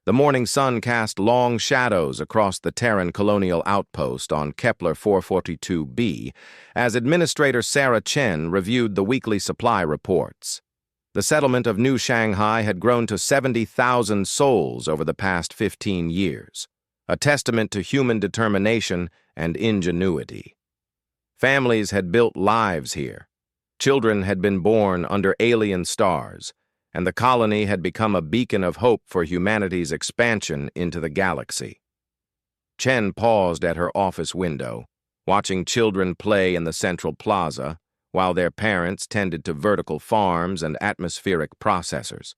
The morning sun cast long shadows across the Terran colonial outpost on Kepler 442b as Administrator Sarah Chen reviewed the weekly supply reports. The settlement of New Shanghai had grown to 70,000 souls over the past 15 years, a testament to human determination and ingenuity. Families had built lives here. Children had been born under alien stars, and the colony had become a beacon of hope for humanity's expansion into the galaxy. Chen paused at her office window, watching children play in the central plaza, while their parents tended to vertical farms and atmospheric processors.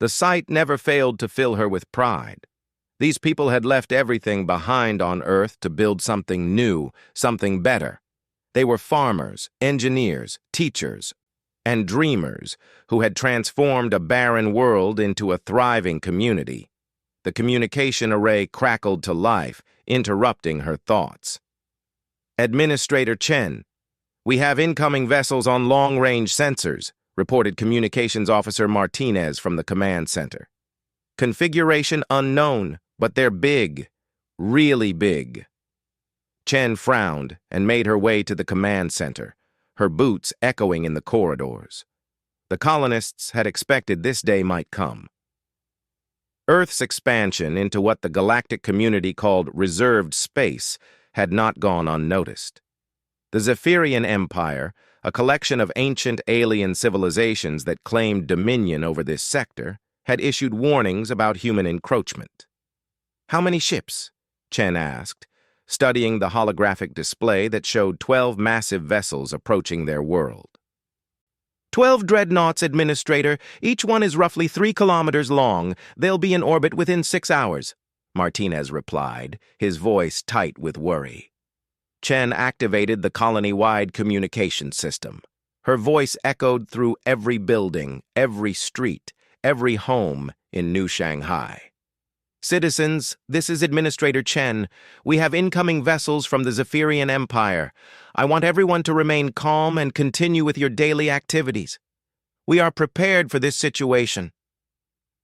The sight never failed to fill her with pride. These people had left everything behind on Earth to build something new, something better. They were farmers, engineers, teachers, and dreamers who had transformed a barren world into a thriving community. The communication array crackled to life, interrupting her thoughts. "Administrator Chen, we have incoming vessels on long-range sensors," reported Communications Officer Martinez from the command center. "Configuration unknown, but they're big, really big." Chen frowned and made her way to the command center, her boots echoing in the corridors. The colonists had expected this day might come. Earth's expansion into what the galactic community called reserved space had not gone unnoticed. The Zephyrian Empire, a collection of ancient alien civilizations that claimed dominion over this sector, had issued warnings about human encroachment. "How many ships?" Chen asked, studying the holographic display that showed 12 massive vessels approaching their world. 12 dreadnoughts, Administrator. Each one is roughly 3 kilometers long. They'll be in orbit within 6 hours," Martinez replied, his voice tight with worry. Chen activated the colony-wide communication system. Her voice echoed through every building, every street, every home in New Shanghai. "Citizens, this is Administrator Chen. We have incoming vessels from the Zephyrian Empire. I want everyone to remain calm and continue with your daily activities. We are prepared for this situation."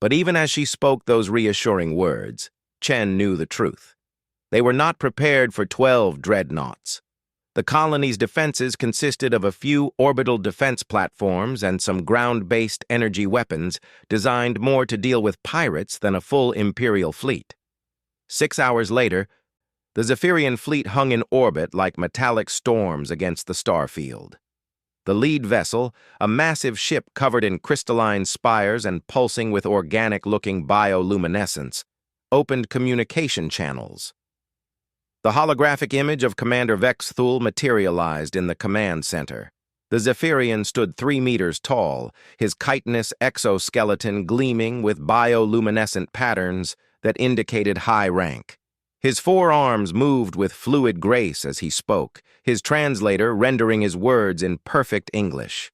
But even as she spoke those reassuring words, Chen knew the truth. They were not prepared for 12 dreadnoughts. The colony's defenses consisted of a few orbital defense platforms and some ground-based energy weapons designed more to deal with pirates than a full Imperial fleet. 6 hours later, the Zephyrian fleet hung in orbit like metallic storms against the starfield. The lead vessel, a massive ship covered in crystalline spires and pulsing with organic-looking bioluminescence, opened communication channels. The holographic image of Commander Vexthul materialized in the command center. The Zephyrian stood 3 meters tall, his chitinous exoskeleton gleaming with bioluminescent patterns that indicated high rank. His 4 arms moved with fluid grace as he spoke, his translator rendering his words in perfect English.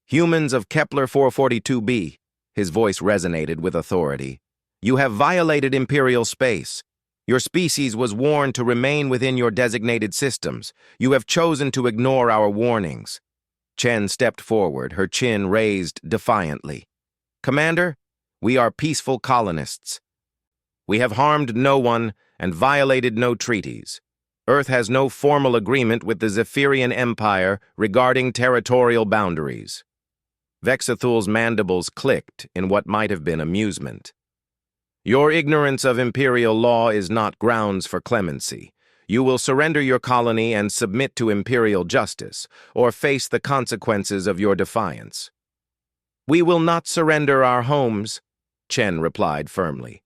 "Humans of Kepler 442b," his voice resonated with authority. "You have violated Imperial space. Your species was warned to remain within your designated systems. You have chosen to ignore our warnings." Chen stepped forward, her chin raised defiantly. "Commander, we are peaceful colonists. We have harmed no one and violated no treaties. Earth has no formal agreement with the Zephyrian Empire regarding territorial boundaries." Vexithul's mandibles clicked in what might have been amusement. "Your ignorance of Imperial law is not grounds for clemency. You will surrender your colony and submit to Imperial justice, or face the consequences of your defiance." "We will not surrender our homes," Chen replied firmly.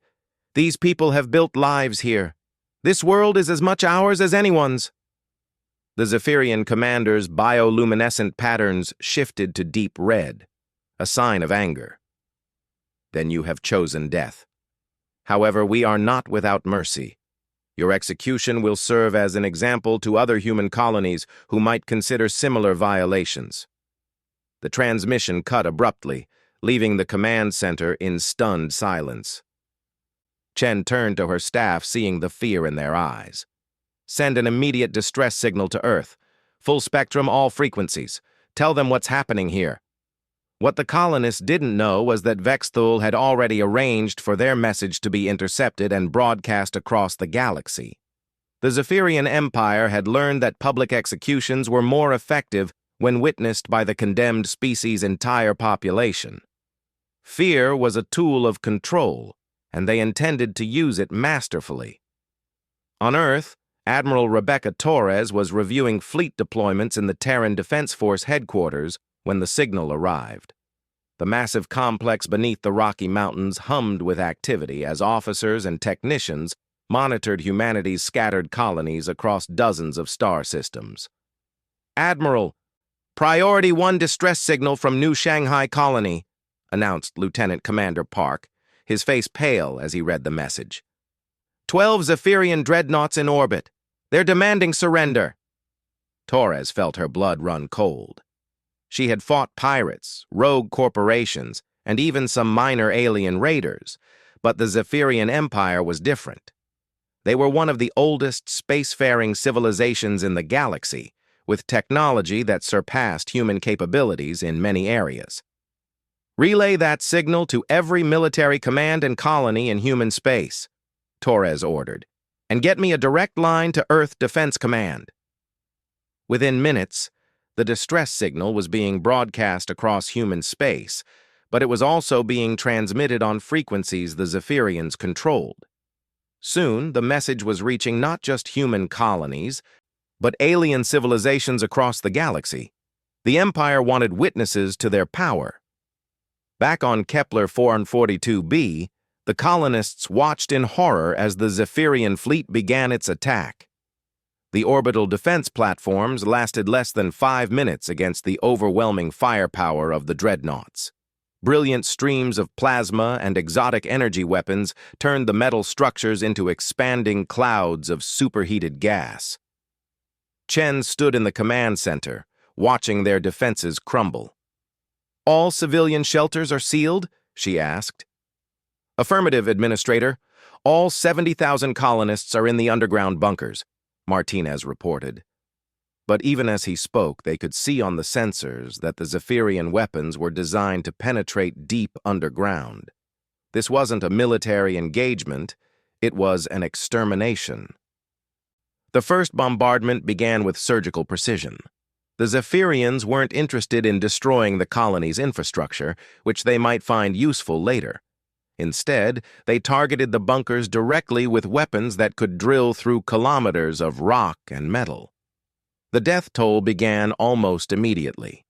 "These people have built lives here. This world is as much ours as anyone's." The Zephyrian commander's bioluminescent patterns shifted to deep red, a sign of anger. "Then you have chosen death. However, we are not without mercy. Your execution will serve as an example to other human colonies who might consider similar violations." The transmission cut abruptly, leaving the command center in stunned silence. Chen turned to her staff, seeing the fear in their eyes. "Send an immediate distress signal to Earth. Full spectrum, all frequencies. Tell them what's happening here." What the colonists didn't know was that Vexthul had already arranged for their message to be intercepted and broadcast across the galaxy. The Zephyrian Empire had learned that public executions were more effective when witnessed by the condemned species' entire population. Fear was a tool of control, and they intended to use it masterfully. On Earth, Admiral Rebecca Torres was reviewing fleet deployments in the Terran Defense Force headquarters when the signal arrived. The massive complex beneath the Rocky Mountains hummed with activity as officers and technicians monitored humanity's scattered colonies across dozens of star systems. "Admiral, Priority 1 distress signal from New Shanghai Colony," announced Lieutenant Commander Park, his face pale as he read the message. 12 Zephyrian dreadnoughts in orbit. They're demanding surrender." Torres felt her blood run cold. She had fought pirates, rogue corporations, and even some minor alien raiders, but the Zephyrian Empire was different. They were one of the oldest spacefaring civilizations in the galaxy, with technology that surpassed human capabilities in many areas. "Relay that signal to every military command and colony in human space," Torres ordered, "and get me a direct line to Earth Defense Command." Within minutes, the distress signal was being broadcast across human space, but it was also being transmitted on frequencies the Zephyrians controlled. Soon, the message was reaching not just human colonies, but alien civilizations across the galaxy. The Empire wanted witnesses to their power. Back on Kepler 442b, the colonists watched in horror as the Zephyrian fleet began its attack. The orbital defense platforms lasted less than 5 minutes against the overwhelming firepower of the dreadnoughts. Brilliant streams of plasma and exotic energy weapons turned the metal structures into expanding clouds of superheated gas. Chen stood in the command center, watching their defenses crumble. "All civilian shelters are sealed?" she asked. "Affirmative, Administrator. All 70,000 colonists are in the underground bunkers," Martinez reported. But even as he spoke, they could see on the sensors that the Zephyrian weapons were designed to penetrate deep underground. This wasn't a military engagement, it was an extermination. The first bombardment began with surgical precision. The Zephyrians weren't interested in destroying the colony's infrastructure, which they might find useful later. Instead, they targeted the bunkers directly with weapons that could drill through kilometers of rock and metal. The death toll began almost immediately.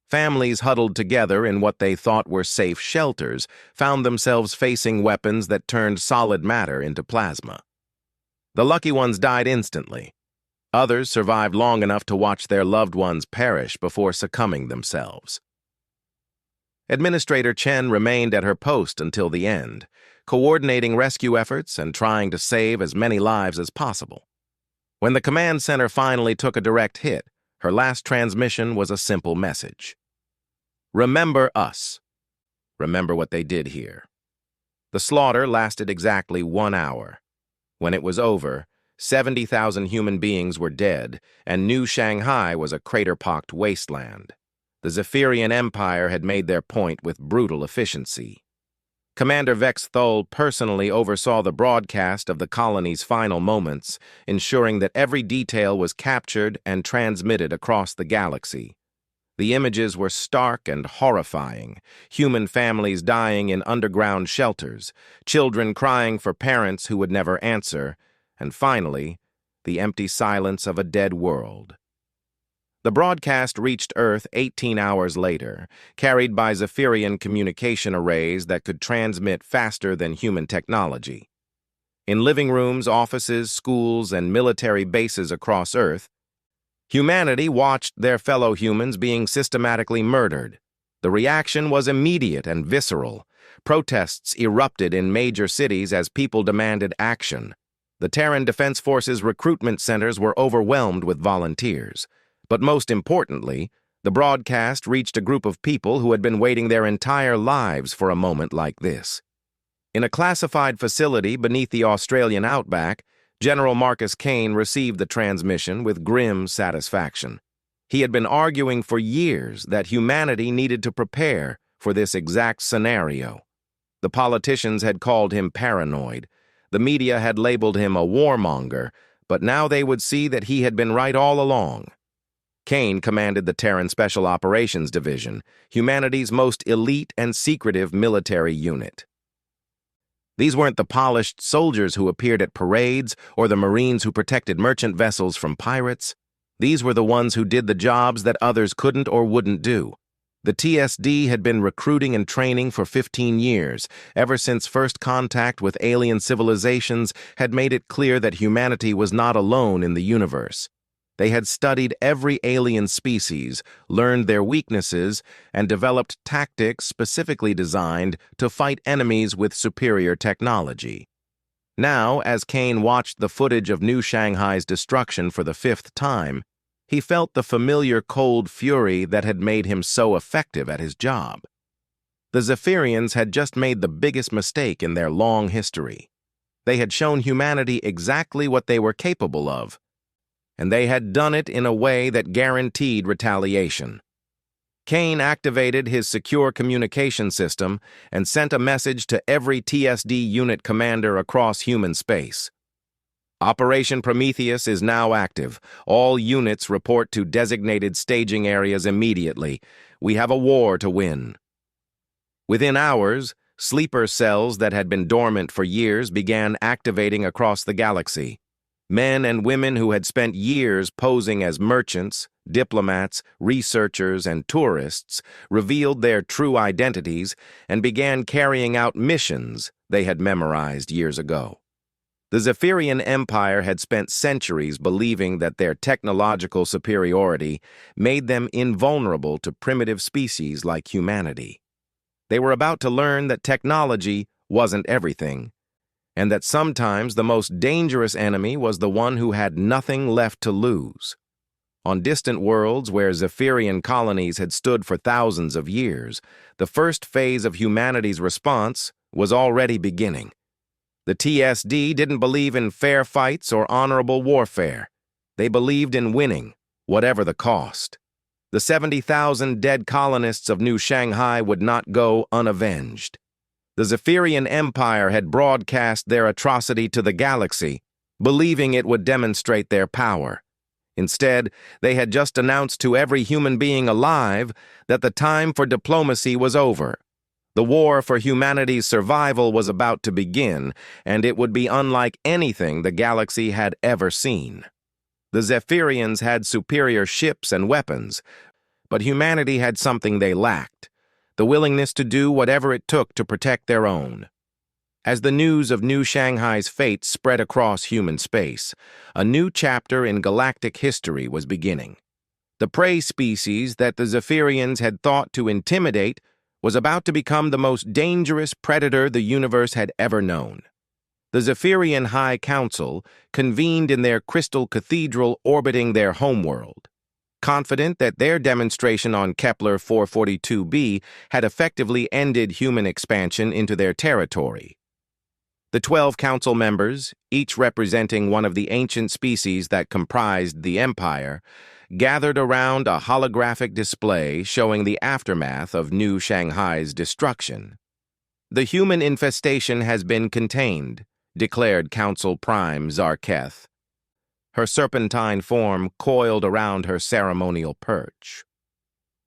Families huddled together in what they thought were safe shelters found themselves facing weapons that turned solid matter into plasma. The lucky ones died instantly. Others survived long enough to watch their loved ones perish before succumbing themselves. Administrator Chen remained at her post until the end, coordinating rescue efforts and trying to save as many lives as possible. When the command center finally took a direct hit, her last transmission was a simple message. "Remember us. Remember what they did here." The slaughter lasted exactly 1 hour. When it was over, 70,000 human beings were dead, and New Shanghai was a crater-pocked wasteland. The Zephyrian Empire had made their point with brutal efficiency. Commander Vexthul personally oversaw the broadcast of the colony's final moments, ensuring that every detail was captured and transmitted across the galaxy. The images were stark and horrifying, human families dying in underground shelters, children crying for parents who would never answer, and finally, the empty silence of a dead world. The broadcast reached Earth 18 hours later, carried by Zephyrian communication arrays that could transmit faster than human technology. In living rooms, offices, schools, and military bases across Earth, humanity watched their fellow humans being systematically murdered. The reaction was immediate and visceral. Protests erupted in major cities as people demanded action. The Terran Defense Force's recruitment centers were overwhelmed with volunteers. But most importantly, the broadcast reached a group of people who had been waiting their entire lives for a moment like this. In a classified facility beneath the Australian outback, General Marcus Kane received the transmission with grim satisfaction. He had been arguing for years that humanity needed to prepare for this exact scenario. The politicians had called him paranoid. The media had labeled him a warmonger, but now they would see that he had been right all along. Kane commanded the Terran Special Operations Division, humanity's most elite and secretive military unit. These weren't the polished soldiers who appeared at parades or the Marines who protected merchant vessels from pirates. These were the ones who did the jobs that others couldn't or wouldn't do. The TSD had been recruiting and training for 15 years, ever since first contact with alien civilizations had made it clear that humanity was not alone in the universe. They had studied every alien species, learned their weaknesses, and developed tactics specifically designed to fight enemies with superior technology. Now, as Kane watched the footage of New Shanghai's destruction for the 5th time, he felt the familiar cold fury that had made him so effective at his job. The Zephyrians had just made the biggest mistake in their long history. They had shown humanity exactly what they were capable of, and they had done it in a way that guaranteed retaliation. Kane activated his secure communication system and sent a message to every TSD unit commander across human space. Operation Prometheus is now active. All units report to designated staging areas immediately. We have a war to win. Within hours, sleeper cells that had been dormant for years began activating across the galaxy. Men and women who had spent years posing as merchants, diplomats, researchers, and tourists revealed their true identities and began carrying out missions they had memorized years ago. The Zephyrian Empire had spent centuries believing that their technological superiority made them invulnerable to primitive species like humanity. They were about to learn that technology wasn't everything, and that sometimes the most dangerous enemy was the one who had nothing left to lose. On distant worlds where Zephyrian colonies had stood for thousands of years, the first phase of humanity's response was already beginning. The TSD didn't believe in fair fights or honorable warfare. They believed in winning, whatever the cost. The 70,000 dead colonists of New Shanghai would not go unavenged. The Zephyrian Empire had broadcast their atrocity to the galaxy, believing it would demonstrate their power. Instead, they had just announced to every human being alive that the time for diplomacy was over. The war for humanity's survival was about to begin, and it would be unlike anything the galaxy had ever seen. The Zephyrians had superior ships and weapons, but humanity had something they lacked: the willingness to do whatever it took to protect their own. As the news of New Shanghai's fate spread across human space, a new chapter in galactic history was beginning. The prey species that the Zephyrians had thought to intimidate was about to become the most dangerous predator the universe had ever known. The Zephyrian High Council convened in their crystal cathedral orbiting their homeworld, confident that their demonstration on Kepler 442b had effectively ended human expansion into their territory. The 12 council members, each representing one of the ancient species that comprised the Empire, gathered around a holographic display showing the aftermath of New Shanghai's destruction. "The human infestation has been contained," declared Council Prime Zarketh, her serpentine form coiled around her ceremonial perch.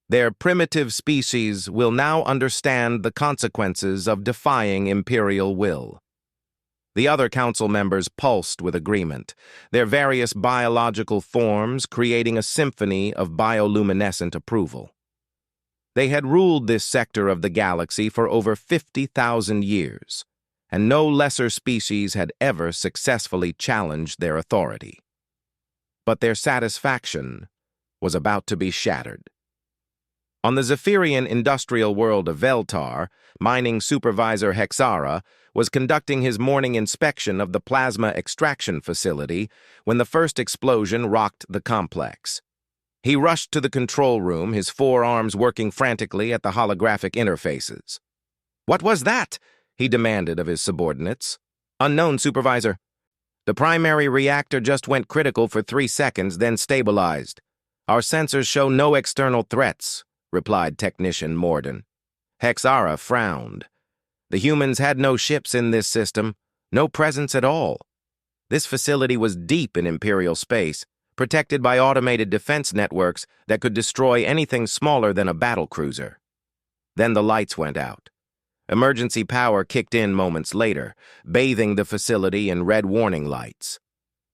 "Their primitive species will now understand the consequences of defying imperial will." The other council members pulsed with agreement, their various biological forms creating a symphony of bioluminescent approval. They had ruled this sector of the galaxy for over 50,000 years, and no lesser species had ever successfully challenged their authority. But their satisfaction was about to be shattered. On the Zephyrian industrial world of Veltar, mining supervisor Hexara was conducting his morning inspection of the plasma extraction facility when the first explosion rocked the complex. He rushed to the control room, his forearms working frantically at the holographic interfaces. "What was that?" he demanded of his subordinates. "Unknown, supervisor. The primary reactor just went critical for 3 seconds, then stabilized. "Our sensors show no external threats," replied Technician Morden. Hexara frowned. The humans had no ships in this system, no presence at all. This facility was deep in Imperial space, protected by automated defense networks that could destroy anything smaller than a battlecruiser. Then the lights went out. Emergency power kicked in moments later, bathing the facility in red warning lights.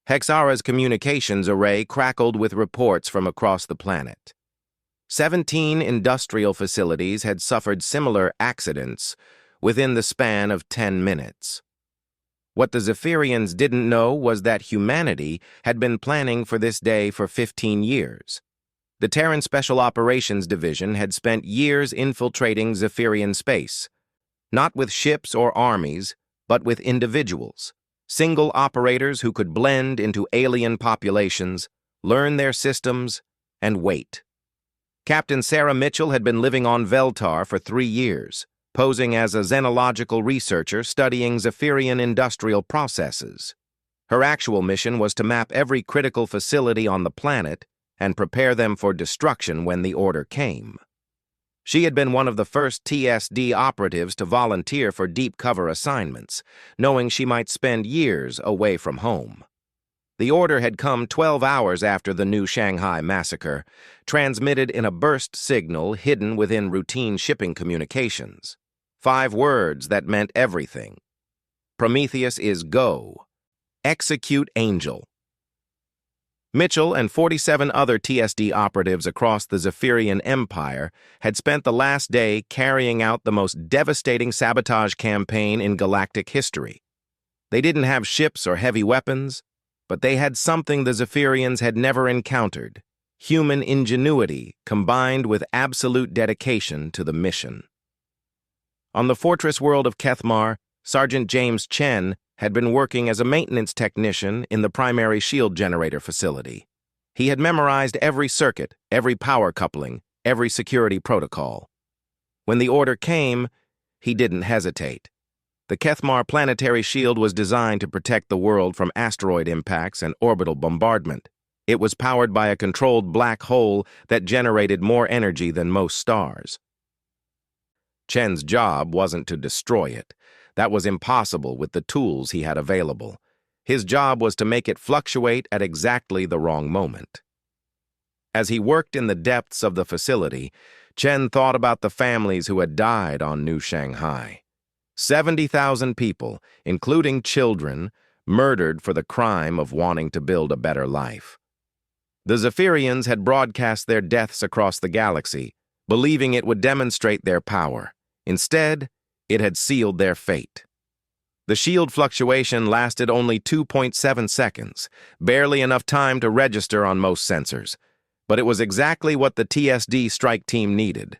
Hexara's communications array crackled with reports from across the planet. 17 industrial facilities had suffered similar accidents within the span of 10 minutes. What the Zephyrians didn't know was that humanity had been planning for this day for 15 years. The Terran Special Operations Division had spent years infiltrating Zephyrian space, not with ships or armies, but with individuals, single operators who could blend into alien populations, learn their systems, and wait. Captain Sarah Mitchell had been living on Veltar for 3 years, posing as a xenological researcher studying Zephyrian industrial processes. Her actual mission was to map every critical facility on the planet and prepare them for destruction when the order came. She had been one of the first TSD operatives to volunteer for deep cover assignments, knowing she might spend years away from home. The order had come 12 hours after the New Shanghai massacre, transmitted in a burst signal hidden within routine shipping communications. 5 words that meant everything. Prometheus is go. Execute Angel. Mitchell and 47 other TSD operatives across the Zephyrian Empire had spent the last day carrying out the most devastating sabotage campaign in galactic history. They didn't have ships or heavy weapons, but they had something the Zephyrians had never encountered: human ingenuity combined with absolute dedication to the mission. On the fortress world of Kethmar, Sergeant James Chen had been working as a maintenance technician in the primary shield generator facility. He had memorized every circuit, every power coupling, every security protocol. When the order came, he didn't hesitate. The Kethmar planetary shield was designed to protect the world from asteroid impacts and orbital bombardment. It was powered by a controlled black hole that generated more energy than most stars. Chen's job wasn't to destroy it. That was impossible with the tools he had available. His job was to make it fluctuate at exactly the wrong moment. As he worked in the depths of the facility, Chen thought about the families who had died on New Shanghai. 70,000 people, including children, murdered for the crime of wanting to build a better life. The Zephyrians had broadcast their deaths across the galaxy, believing it would demonstrate their power. Instead, it had sealed their fate. The shield fluctuation lasted only 2.7 seconds, barely enough time to register on most sensors, but it was exactly what the TSD strike team needed.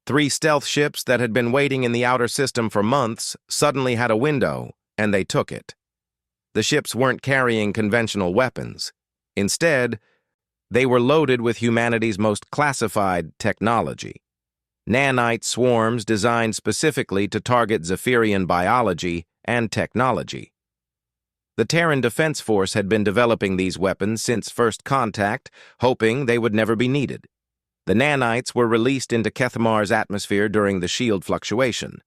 3 stealth ships that had been waiting in the outer system for months suddenly had a window, and they took it. The ships weren't carrying conventional weapons. Instead, they were loaded with humanity's most classified technology. Nanite swarms designed specifically to target Zephyrian biology and technology. The Terran Defense Force had been developing these weapons since first contact, hoping they would never be needed. The nanites were released into Kethmar's atmosphere during the shield fluctuation.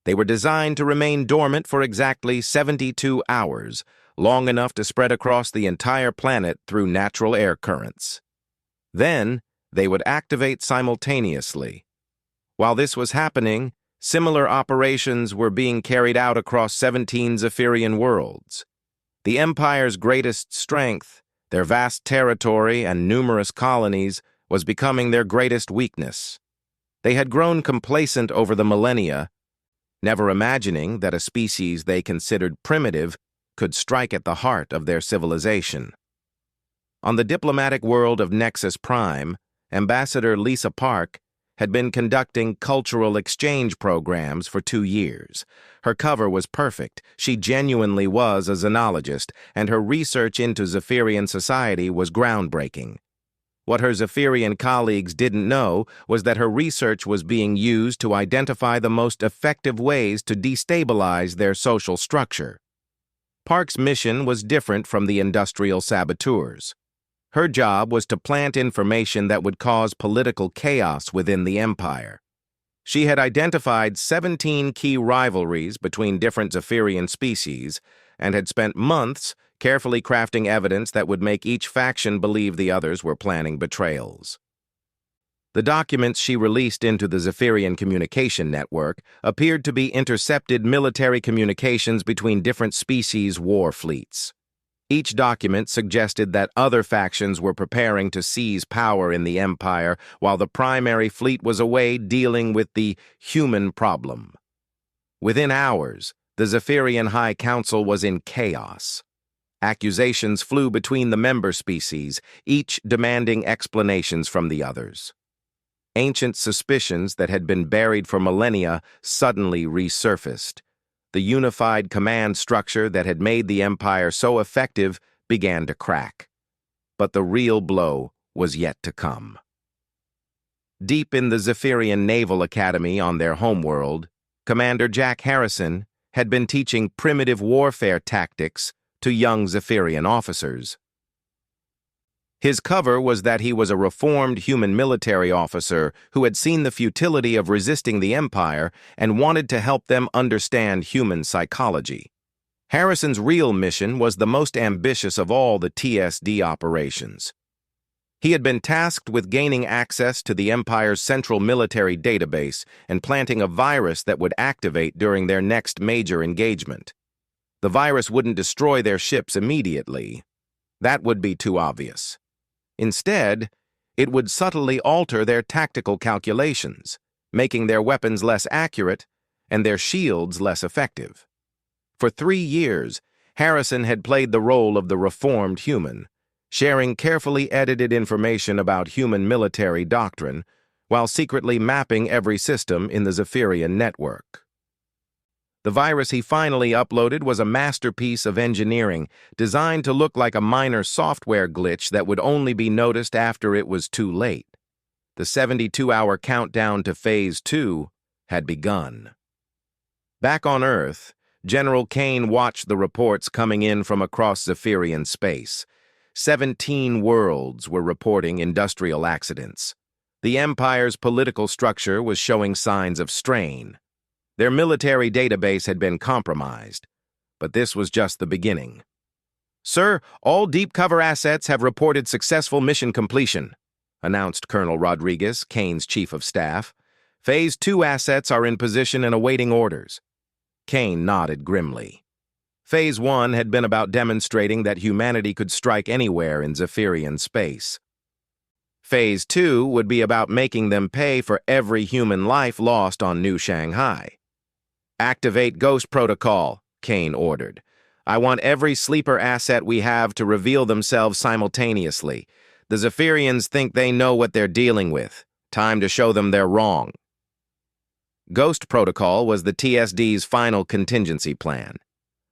They were designed to remain dormant for exactly 72 hours, long enough to spread across the entire planet through natural air currents. Then, they would activate simultaneously. While this was happening, similar operations were being carried out across 17 Zephyrian worlds. The Empire's greatest strength, their vast territory and numerous colonies, was becoming their greatest weakness. They had grown complacent over the millennia, never imagining that a species they considered primitive could strike at the heart of their civilization. On the diplomatic world of Nexus Prime, Ambassador Lisa Park had been conducting cultural exchange programs for 2 years. Her cover was perfect. She genuinely was a xenologist, and her research into Zephyrian society was groundbreaking. What her Zephyrian colleagues didn't know was that her research was being used to identify the most effective ways to destabilize their social structure. Park's mission was different from the industrial saboteurs. Her job was to plant information that would cause political chaos within the Empire. She had identified 17 key rivalries between different Zephyrian species and had spent months carefully crafting evidence that would make each faction believe the others were planning betrayals. The documents she released into the Zephyrian communication network appeared to be intercepted military communications between different species' war fleets. Each document suggested that other factions were preparing to seize power in the Empire while the primary fleet was away dealing with the human problem. Within hours, the Zephyrian High Council was in chaos. Accusations flew between the member species, each demanding explanations from the others. Ancient suspicions that had been buried for millennia suddenly resurfaced. The unified command structure that had made the Empire so effective began to crack. But the real blow was yet to come. Deep in the Zephyrian Naval Academy on their homeworld, Commander Jack Harrison had been teaching primitive warfare tactics to young Zephyrian officers. His cover was that he was a reformed human military officer who had seen the futility of resisting the Empire and wanted to help them understand human psychology. Harrison's real mission was the most ambitious of all the TSD operations. He had been tasked with gaining access to the Empire's central military database and planting a virus that would activate during their next major engagement. The virus wouldn't destroy their ships immediately. That would be too obvious. Instead, it would subtly alter their tactical calculations, making their weapons less accurate and their shields less effective. For 3 years, Harrison had played the role of the reformed human, sharing carefully edited information about human military doctrine while secretly mapping every system in the Zephyrian network. The virus he finally uploaded was a masterpiece of engineering designed to look like a minor software glitch that would only be noticed after it was too late. The 72-hour countdown to Phase 2 had begun. Back on Earth, General Kane watched the reports coming in from across Zephyrian space. 17 worlds were reporting industrial accidents. The Empire's political structure was showing signs of strain. Their military database had been compromised, but this was just the beginning. "Sir, all deep cover assets have reported successful mission completion," announced Colonel Rodriguez, Kane's chief of staff. "Phase 2 assets are in position and awaiting orders." Kane nodded grimly. Phase 1 had been about demonstrating that humanity could strike anywhere in Zephyrian space. Phase 2 would be about making them pay for every human life lost on New Shanghai. "Activate Ghost Protocol," Kane ordered. "I want every sleeper asset we have to reveal themselves simultaneously. The Zephyrians think they know what they're dealing with. Time to show them they're wrong." Ghost Protocol was the TSD's final contingency plan.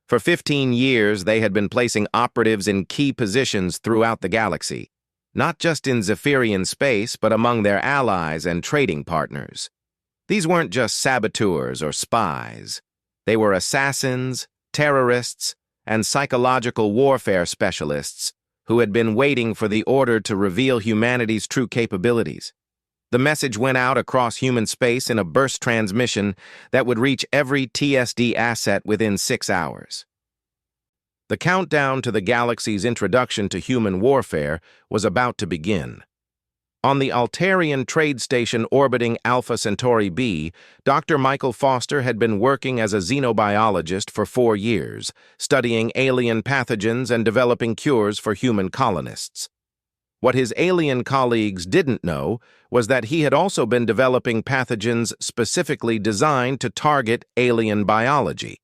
For 15 years, they had been placing operatives in key positions throughout the galaxy, not just in Zephyrian space, but among their allies and trading partners. These weren't just saboteurs or spies. They were assassins, terrorists, and psychological warfare specialists who had been waiting for the order to reveal humanity's true capabilities. The message went out across human space in a burst transmission that would reach every TSD asset within 6 hours. The countdown to the galaxy's introduction to human warfare was about to begin. On the Altarian trade station orbiting Alpha Centauri b, Dr. Michael Foster had been working as a xenobiologist for 4 years, studying alien pathogens and developing cures for human colonists. What his alien colleagues didn't know was that he had also been developing pathogens specifically designed to target alien biology.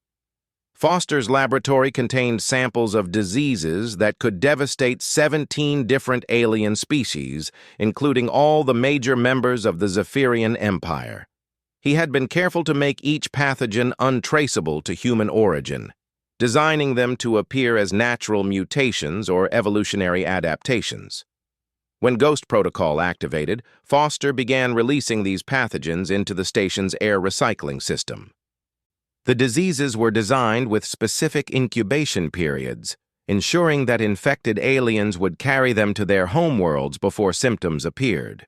Foster's laboratory contained samples of diseases that could devastate 17 different alien species, including all the major members of the Zephyrian Empire. He had been careful to make each pathogen untraceable to human origin, designing them to appear as natural mutations or evolutionary adaptations. When Ghost Protocol activated, Foster began releasing these pathogens into the station's air recycling system. The diseases were designed with specific incubation periods, ensuring that infected aliens would carry them to their homeworlds before symptoms appeared.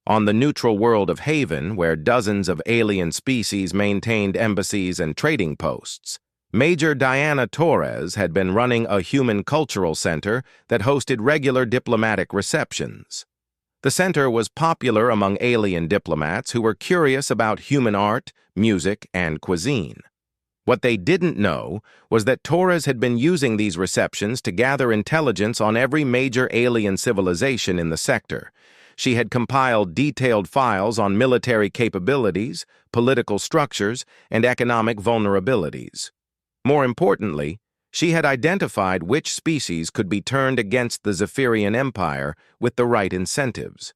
On the neutral world of Haven, where dozens of alien species maintained embassies and trading posts, Major Diana Torres had been running a human cultural center that hosted regular diplomatic receptions. The center was popular among alien diplomats who were curious about human art, music, and cuisine. What they didn't know was that Torres had been using these receptions to gather intelligence on every major alien civilization in the sector. She had compiled detailed files on military capabilities, political structures, and economic vulnerabilities. More importantly, she had identified which species could be turned against the Zephyrian Empire with the right incentives.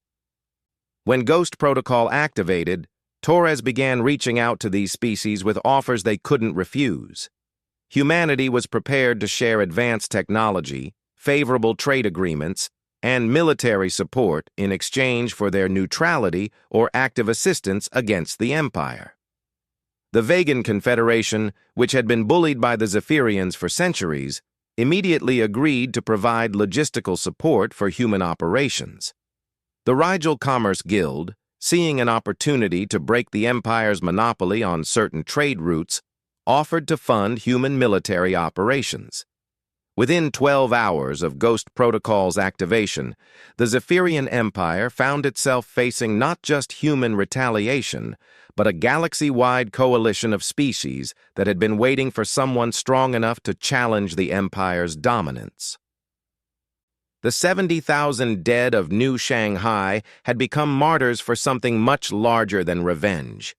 When Ghost Protocol activated, Torres began reaching out to these species with offers they couldn't refuse. Humanity was prepared to share advanced technology, favorable trade agreements, and military support in exchange for their neutrality or active assistance against the Empire. The Vegan Confederation, which had been bullied by the Zephyrians for centuries, immediately agreed to provide logistical support for human operations. The Rigel Commerce Guild, seeing an opportunity to break the Empire's monopoly on certain trade routes, offered to fund human military operations. Within 12 hours of Ghost Protocol's activation, the Zephyrian Empire found itself facing not just human retaliation, but a galaxy-wide coalition of species that had been waiting for someone strong enough to challenge the Empire's dominance. The 70,000 dead of New Shanghai had become martyrs for something much larger than revenge.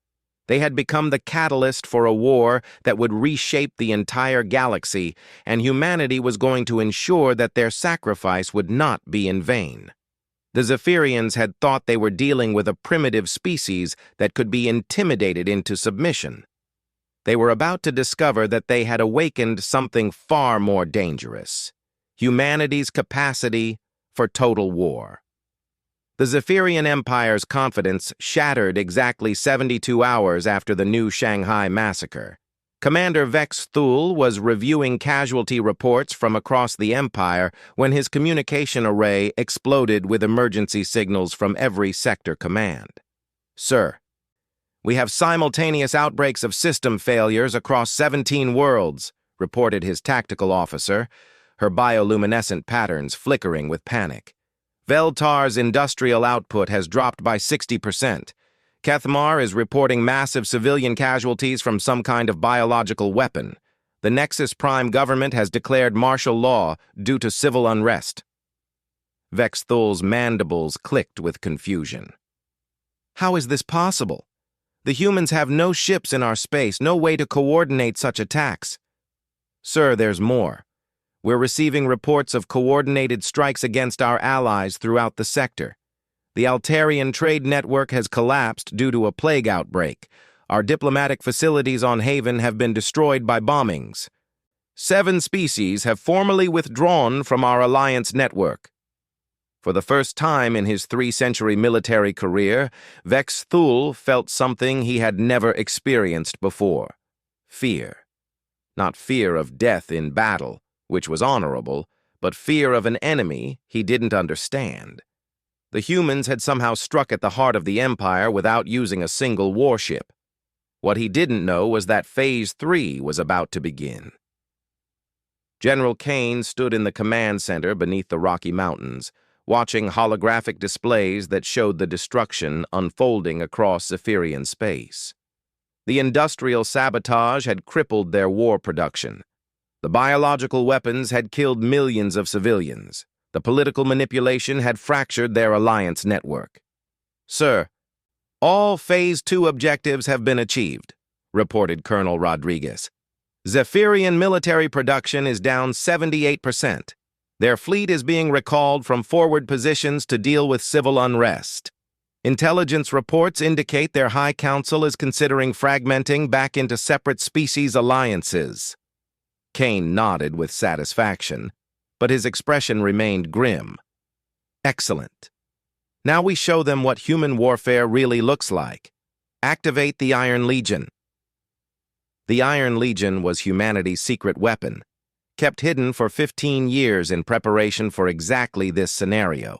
They had become the catalyst for a war that would reshape the entire galaxy, and humanity was going to ensure that their sacrifice would not be in vain. The Zephyrians had thought they were dealing with a primitive species that could be intimidated into submission. They were about to discover that they had awakened something far more dangerous: humanity's capacity for total war. The Zephyrian Empire's confidence shattered exactly 72 hours after the New Shanghai massacre. Commander Vex Thule was reviewing casualty reports from across the Empire when his communication array exploded with emergency signals from every sector command. "Sir, we have simultaneous outbreaks of system failures across 17 worlds," reported his tactical officer, her bioluminescent patterns flickering with panic. "Veltar's industrial output has dropped by 60%. Kethmar is reporting massive civilian casualties from some kind of biological weapon. The Nexus Prime government has declared martial law due to civil unrest." Vex Thule's mandibles clicked with confusion. "How is this possible? The humans have no ships in our space, no way to coordinate such attacks." "Sir, there's more. We're receiving reports of coordinated strikes against our allies throughout the sector. The Altarian trade network has collapsed due to a plague outbreak. Our diplomatic facilities on Haven have been destroyed by bombings. 7 species have formally withdrawn from our alliance network." For the first time in his 3-century military career, Vex Thule felt something he had never experienced before: fear. Not fear of death in battle, which was honorable, but fear of an enemy he didn't understand. The humans had somehow struck at the heart of the Empire without using a single warship. What he didn't know was that Phase 3 was about to begin. General Kane stood in the command center beneath the Rocky Mountains, watching holographic displays that showed the destruction unfolding across Zephyrian space. The industrial sabotage had crippled their war production. The biological weapons had killed millions of civilians. The political manipulation had fractured their alliance network. "Sir, all Phase 2 objectives have been achieved," reported Colonel Rodriguez. "Zephyrian military production is down 78%. Their fleet is being recalled from forward positions to deal with civil unrest. Intelligence reports indicate their High Council is considering fragmenting back into separate species alliances." Kane nodded with satisfaction, but his expression remained grim. "Excellent. Now we show them what human warfare really looks like. Activate the Iron Legion." The Iron Legion was humanity's secret weapon. kept hidden for 15 years in preparation for exactly this scenario.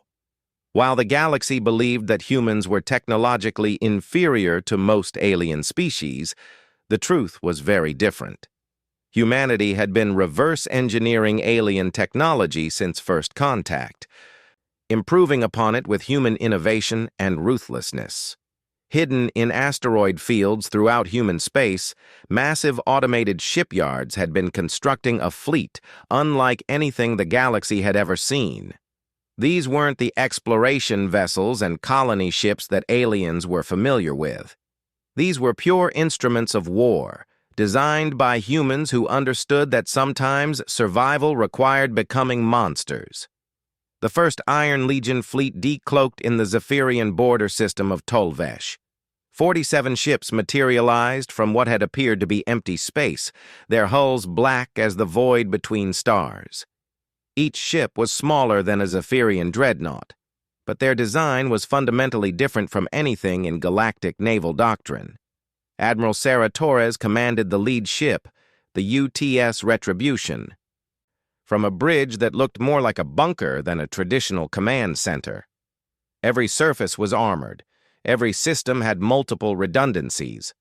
While the galaxy believed that humans were technologically inferior to most alien species, the truth was very different. Humanity had been reverse engineering alien technology since first contact, improving upon it with human innovation and ruthlessness. Hidden in asteroid fields throughout human space, massive automated shipyards had been constructing a fleet unlike anything the galaxy had ever seen. These weren't the exploration vessels and colony ships that aliens were familiar with. These were pure instruments of war, designed by humans who understood that sometimes survival required becoming monsters. The first Iron Legion fleet decloaked in the Zephyrian border system of Tolvesh. 47 ships materialized from what had appeared to be empty space, their hulls black as the void between stars. Each ship was smaller than a Zephyrian dreadnought, but their design was fundamentally different from anything in galactic naval doctrine. Admiral Sarah Torres commanded the lead ship, the UTS Retribution, from a bridge that looked more like a bunker than a traditional command center. Every surface was armored. Every system had multiple redundancies.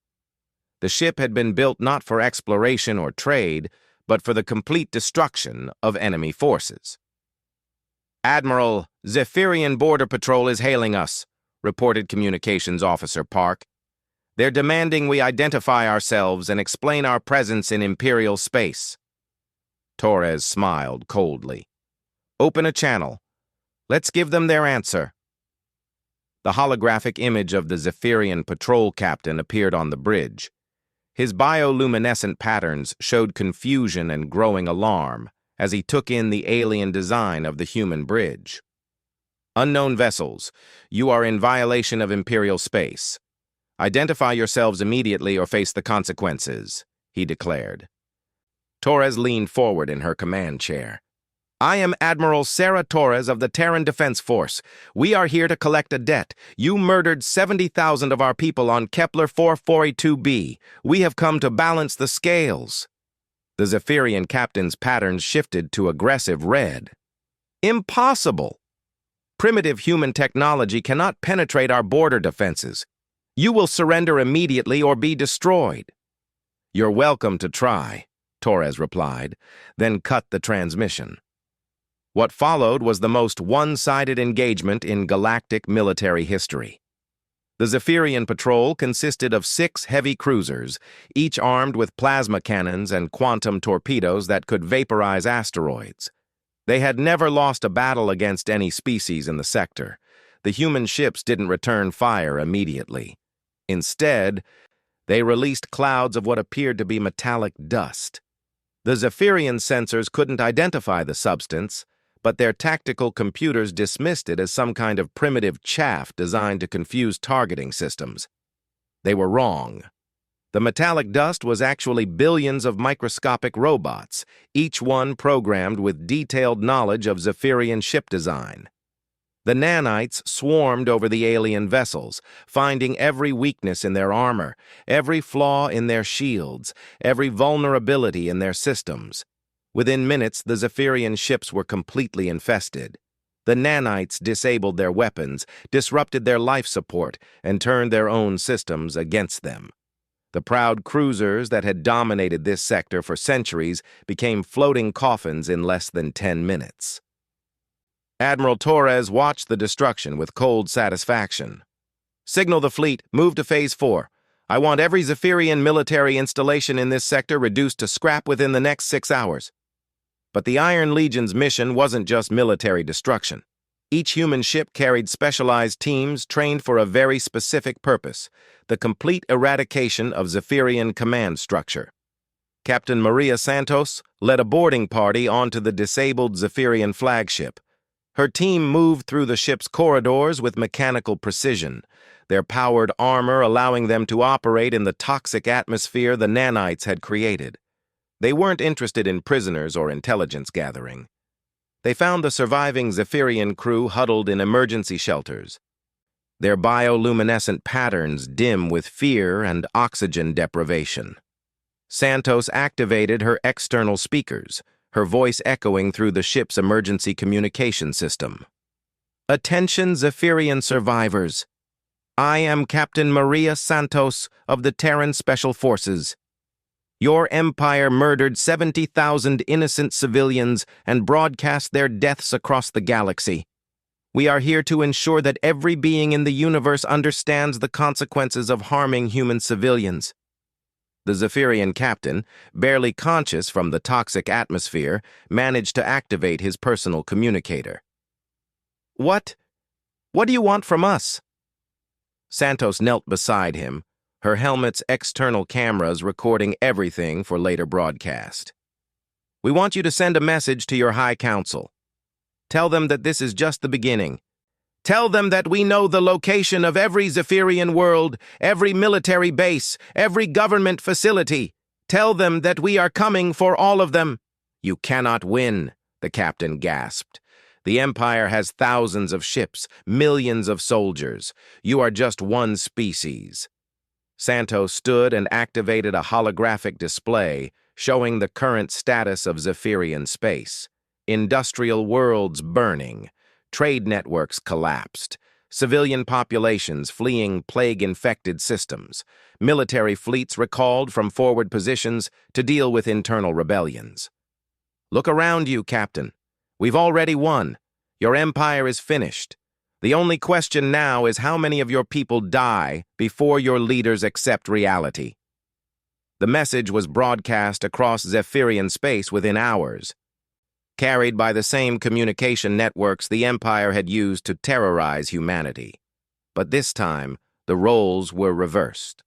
The ship had been built not for exploration or trade, but for the complete destruction of enemy forces. "Admiral, Zephyrian Border Patrol is hailing us," reported Communications Officer Park. "They're demanding we identify ourselves and explain our presence in Imperial space." Torres smiled coldly. "Open a channel. Let's give them their answer." The holographic image of the Zephyrian patrol captain appeared on the bridge. His bioluminescent patterns showed confusion and growing alarm as he took in the alien design of the human bridge. "Unknown vessels, you are in violation of Imperial space. Identify yourselves immediately or face the consequences," he declared. Torres leaned forward in her command chair. "I am Admiral Sarah Torres of the Terran Defense Force. We are here to collect a debt. You murdered 70,000 of our people on Kepler 442b. We have come to balance the scales." The Zephyrian captain's patterns shifted to aggressive red. "Impossible! Primitive human technology cannot penetrate our border defenses. You will surrender immediately or be destroyed." "You're welcome to try," Torres replied, then cut the transmission. What followed was the most one-sided engagement in galactic military history. The Zephyrian patrol consisted of 6 heavy cruisers, each armed with plasma cannons and quantum torpedoes that could vaporize asteroids. They had never lost a battle against any species in the sector. The human ships didn't return fire immediately. Instead, they released clouds of what appeared to be metallic dust. The Zephyrian sensors couldn't identify the substance, but their tactical computers dismissed it as some kind of primitive chaff designed to confuse targeting systems. They were wrong. The metallic dust was actually billions of microscopic robots, each one programmed with detailed knowledge of Zephyrian ship design. The nanites swarmed over the alien vessels, finding every weakness in their armor, every flaw in their shields, every vulnerability in their systems. Within minutes, the Zephyrian ships were completely infested. The nanites disabled their weapons, disrupted their life support, and turned their own systems against them. The proud cruisers that had dominated this sector for centuries became floating coffins in less than 10 minutes. Admiral Torres watched the destruction with cold satisfaction. "Signal the fleet, move to Phase 4. I want every Zephyrian military installation in this sector reduced to scrap within the next 6 hours." But the Iron Legion's mission wasn't just military destruction. Each human ship carried specialized teams trained for a very specific purpose: the complete eradication of Zephyrian command structure. Captain Maria Santos led a boarding party onto the disabled Zephyrian flagship. Her team moved through the ship's corridors with mechanical precision, their powered armor allowing them to operate in the toxic atmosphere the nanites had created. They weren't interested in prisoners or intelligence gathering. They found the surviving Zephyrian crew huddled in emergency shelters, their bioluminescent patterns dim with fear and oxygen deprivation. Santos activated her external speakers, her voice echoing through the ship's emergency communication system. "Attention, Zephyrian survivors. I am Captain Maria Santos of the Terran Special Forces. Your empire murdered 70,000 innocent civilians and broadcast their deaths across the galaxy. We are here to ensure that every being in the universe understands the consequences of harming human civilians." The Zephyrian captain, barely conscious from the toxic atmosphere, managed to activate his personal communicator. What do you want from us?" Santos knelt beside him, her helmet's external cameras recording everything for later broadcast. "We want you to send a message to your High Council. Tell them that this is just the beginning. Tell them that we know the location of every Zephyrian world, every military base, every government facility. Tell them that we are coming for all of them." "You cannot win," the captain gasped. "The Empire has thousands of ships, millions of soldiers. You are just one species." Santos stood and activated a holographic display showing the current status of Zephyrian space. Industrial worlds burning. Trade networks collapsed. Civilian populations fleeing plague-infected systems. Military fleets recalled from forward positions to deal with internal rebellions. "Look around you, Captain. We've already won. Your empire is finished. The only question now is how many of your people die before your leaders accept reality." The message was broadcast across Zephyrian space within hours. Carried by the same communication networks the Empire had used to terrorize humanity. But this time, the roles were reversed.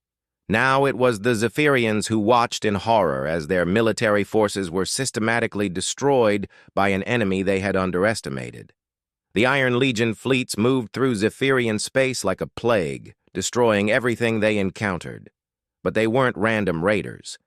Now it was the Zephyrians who watched in horror as their military forces were systematically destroyed by an enemy they had underestimated. The Iron Legion fleets moved through Zephyrian space like a plague, destroying everything they encountered. But they weren't random raiders.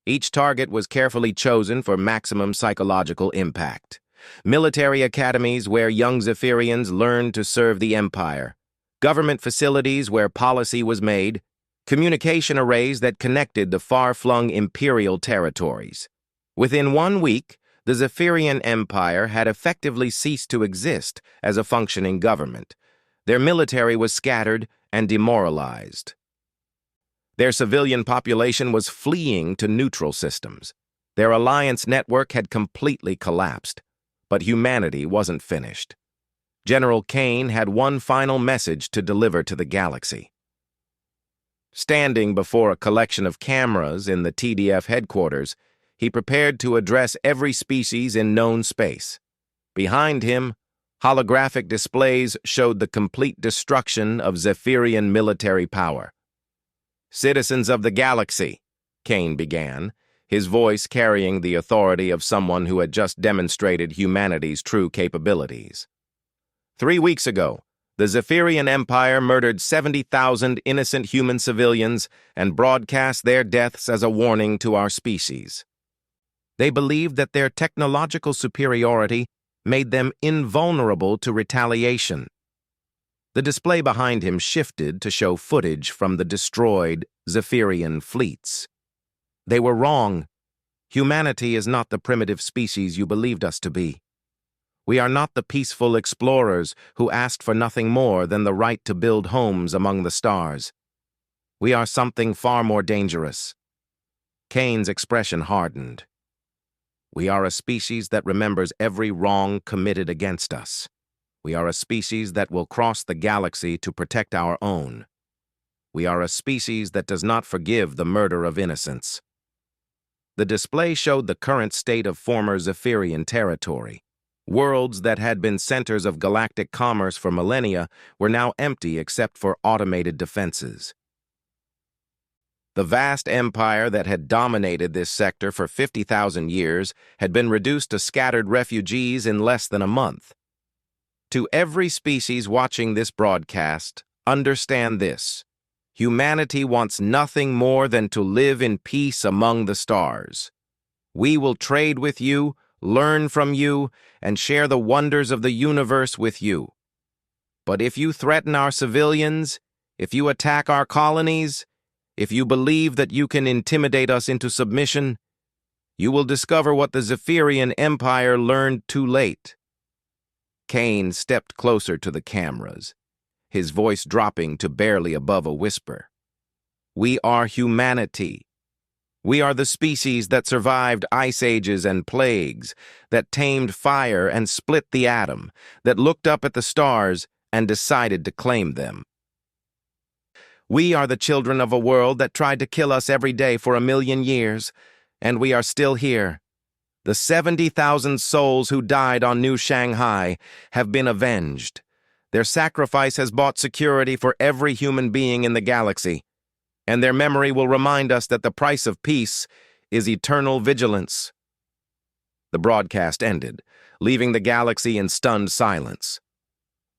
Each target was carefully chosen for maximum psychological impact. Military academies where young Zephyrians learned to serve the Empire. Government facilities where policy was made. Communication arrays that connected the far-flung Imperial territories. Within 1 week, the Zephyrian Empire had effectively ceased to exist as a functioning government. Their military was scattered and demoralized. Their civilian population was fleeing to neutral systems. Their alliance network had completely collapsed. But humanity wasn't finished. General Kane had one final message to deliver to the galaxy. Standing before a collection of cameras in the TDF headquarters, he prepared to address every species in known space. Behind him, holographic displays showed the complete destruction of Zephyrian military power. "Citizens of the galaxy," Kane began, his voice carrying the authority of someone who had just demonstrated humanity's true capabilities. 3 weeks ago, the Zephyrian Empire murdered 70,000 innocent human civilians and broadcast their deaths as a warning to our species. They believed that their technological superiority made them invulnerable to retaliation. The display behind him shifted to show footage from the destroyed Zephyrian fleets. They were wrong. Humanity is not the primitive species you believed us to be. We are not the peaceful explorers who asked for nothing more than the right to build homes among the stars. We are something far more dangerous. Kane's expression hardened. We are a species that remembers every wrong committed against us. We are a species that will cross the galaxy to protect our own. We are a species that does not forgive the murder of innocents. The display showed the current state of former Zephyrian territory. Worlds that had been centers of galactic commerce for millennia were now empty except for automated defenses. The vast empire that had dominated this sector for 50,000 years had been reduced to scattered refugees in less than a month. To every species watching this broadcast, understand this. Humanity wants nothing more than to live in peace among the stars. We will trade with you, learn from you, and share the wonders of the universe with you. But if you threaten our civilians, if you attack our colonies, if you believe that you can intimidate us into submission, You will discover what the Zephyrian Empire learned too late. Kane stepped closer to the cameras, his voice dropping to barely above a whisper. We are humanity. We are the species that survived ice ages and plagues, that tamed fire and split the atom, that looked up at the stars and decided to claim them. We are the children of a world that tried to kill us every day for 1,000,000 years, and we are still here. The 70,000 souls who died on New Shanghai have been avenged. Their sacrifice has bought security for every human being in the galaxy, and their memory will remind us that the price of peace is eternal vigilance. The broadcast ended, leaving the galaxy in stunned silence.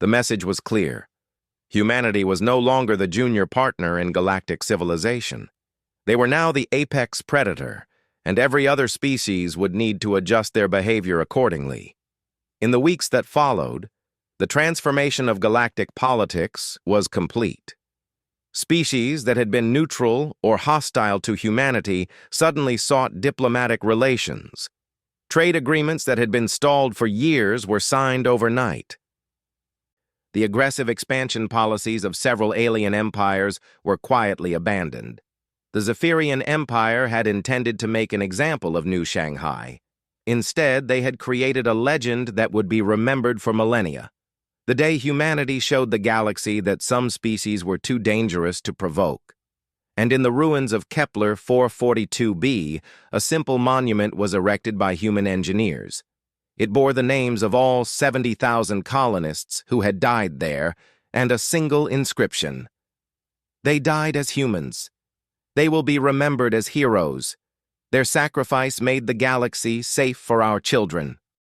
The message was clear. Humanity was no longer the junior partner in galactic civilization. They were now the apex predator, and every other species would need to adjust their behavior accordingly. In the weeks that followed, the transformation of galactic politics was complete. Species that had been neutral or hostile to humanity suddenly sought diplomatic relations. Trade agreements that had been stalled for years were signed overnight. The aggressive expansion policies of several alien empires were quietly abandoned. The Zephyrian Empire had intended to make an example of New Shanghai. Instead, they had created a legend that would be remembered for millennia. The day humanity showed the galaxy that some species were too dangerous to provoke. And in the ruins of Kepler 442b, a simple monument was erected by human engineers. It bore the names of all 70,000 colonists who had died there, and a single inscription. They died as humans. They will be remembered as heroes. Their sacrifice made the galaxy safe for our children.